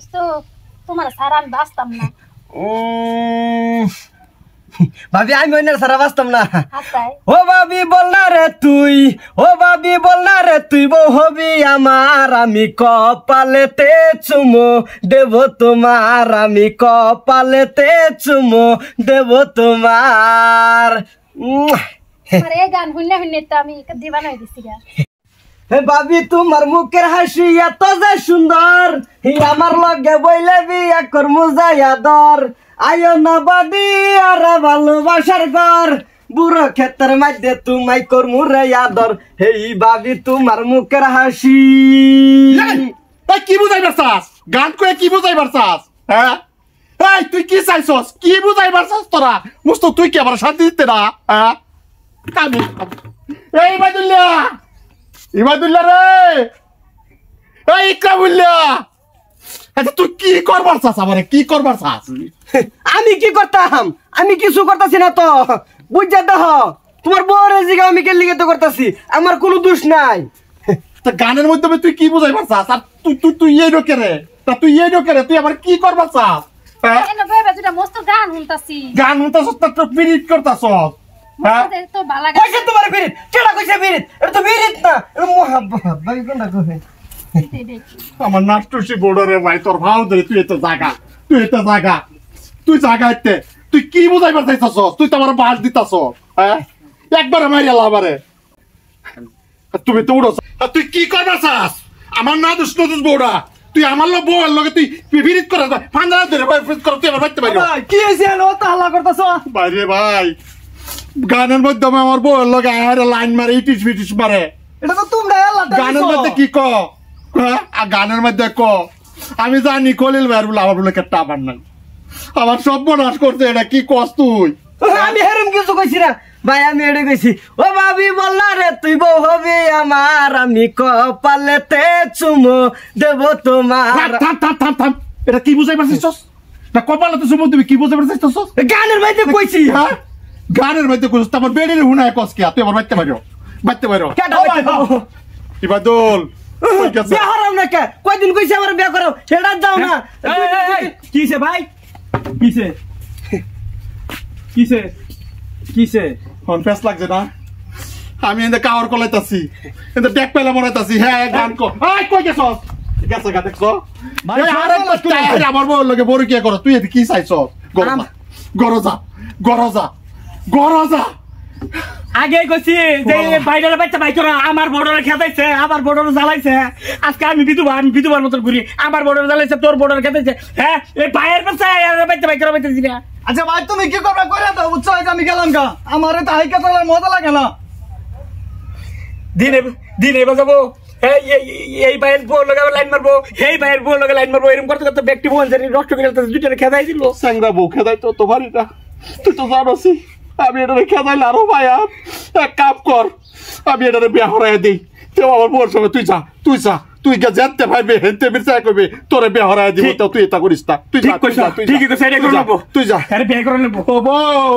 দোস্ত তোমার সারা আমি বাঁচতাম না। ভাবি আমি অন্যের সারা বাঁচতাম না। হাসাই ও ভাবি বল না রে তুই, ও ভাবি বল না রে তুই বউ হবি আমার, আমি কপালেতে চুমো দেব তোমার, আমি কপালেতে চুমো দেব তোমার। আরে এই গান শুনে শুনে তো আমি দিবানা হয়ে গেছি গা। হে ভাবি তোমার মুখের হাসি এত যে সুন্দর, আমার লগে বইলে বিয়া করমু যাইয়া দর, আয়ো না বাদি আর ভালোবাসার ঘর, বুড়ো ক্ষেতের মধ্যে তোমায় করমু রে আদর, হেই ভাবি তোমার মুখের হাসি। কি বুঝাইবার চাস? গান কয়ে কি বুঝাইবার চাস? হ্যাঁ এই তুই কি চাইছস? কি বুঝাইবার চাস তোরা? মুস্ত তুই কি আবার শান্তি দিতে না? হ্যাঁ এই ইবাদুল্লাহ রে, এই ইকরামুল্লাহ, আচ্ছা তুই কি করবার চাস? আমারে কি করবার চাস? আমি কি করতাম? আমি কিছু করতেছি না তো, বুঝা দেহ তোমার বউরে জিগা আমি কে লিগে তো করতেছি, আমার কোনো দোষ নাই। তা গানের মধ্যে তুই কি বুঝাইবার চাস? আর তুই তুই তুই এই ঢোকে রে, তা তুই এই ঢোকে রে, তুই আমার কি করবার চাস? হ্যাঁ কেন বেবে তুই মস্ত গান শুনতাছি। গান শুনতাছস না তো বিরিট করতাছস? হ্যাঁ তো ভালো লাগে। কইছে তোমার বিরিত, কেডা কইছে বিরিত? এটা তো বিরিত না, এটা মোহাব্বত। ভাই কোনটা কই? আমার নাস্টুসি বোর্ডারে ভাই তোর ভাও ধরে তুই এত জায়গা, তুই এত জায়গা, তুই জায়গাতে তুই কি বুঝাইবার চাইছস? তুই তো আমার বাস দিতাছ। হ্যাঁ একবার মারিয়া লাবারে তুমি তো উড়ছ। তুই কি করবার চাস? আমার না দুষ্ট বউরা, তুই আমার লোক বউয়ের লগে তুই বিরিত করে ফান্ডা ধরে ফিরিত করে তুই আমার বাইতে পারি কি হইছে? ও তো হাল্লা করতেছ বাইরে ভাই। গানের মধ্যে আমার বউয়ের লগে আরে লাইন মারে, ইটিস ফিটিস মারে। এটা তো তোমরা হাল্লা গানের মধ্যে কি ক? গানের মধ্যে ক আমি জানি কলিল ভাইয়ের বলে আমার বলে কেটটা আমার নাই, আমার সব বনাশ করছে। এটা কি কস তুই? আমি হেরম কিছু কইছি না ভাই, আমি এটা কইছি ও ভাবি বল না রে তুই বউ হবি আমার, আমি কপালেতে চুমো দেব তোমার। থাম থাম থাম থাম, এটা কি বুঝাই পারছিস? না কপালেতে চুমো দিবি, কি বুঝাই পারছিস? গানের মধ্যে কইছি। হ্যাঁ গানের মধ্যে কইছিস, আমার বেড়ির হুনায় কস কি? তুই আমার বাইতে পারো, বাইতে পারো। ইবাদুল বিয়া হারাম না কে? কয়দিন কইছে আমার বিয়া করো, সেটা যাও না। কিসে ভাই? কিসে কিসে কিসে ফোন ফেস লাগছে না? আমি এনে কাওয়ার কলাইতাছি, এনে ডেক পেলে মরাইতাছি। হ্যাঁ গান কো আই কই গেছস? গেছ গা দেখছো এই আরে কষ্ট আমার বউর লগে বড় কি করো? তুই এতে কি চাইছস? গরজা গরজা গরজা গরজা আগে কইছি যে বাইরের বাচ্চা ভাই তোরা আমার বর্ডারে খেদাইছে, আমার বর্ডারে জ্বালাইছে। আজকে আমি বিধবার মতন ঘুরি, আমার বর্ডারে জ্বালাইছে, তোর বর্ডারে খেদাইছে। হ্যাঁ এই বাইরের বাচ্চা বাচ্চা ভাই তোরা বাইতেছি না। আচ্ছা ভাই তুমি কি করবা করে দাও, বুঝছো? আমি গেলাম গা, আমার তো হাইকা তোলার মজা লাগে না। দিনে বাজাবো, এই ভাইয়ের বউ লগে লাইন মারবো, এই ভাইয়ের বউ লগে লাইন মারবো, এরকম করতে করতে ব্যক্তি বোন নষ্ট করে দুইটা খেদাই দিল। স্যাংরা বউ খেদাই তো তোমারই না, তুই তো জানোসি। আমি এটারে খেদাইলে আরো ভাইয়া এক কাম কর, আমি এটারে বিয়া হরাই দিই। তুই আমার বউর সঙ্গে তুই যা, তুই যা, তুই গা যেতে ভাইবে হেনতে বিচার করবে, তোরে বিয়া হরাই দিব। তুই এটা করিস না, তুই যা, তুই যা, তুই যা, তুই যা, তুই যা। বিয়ে করে নেবো। ও বউ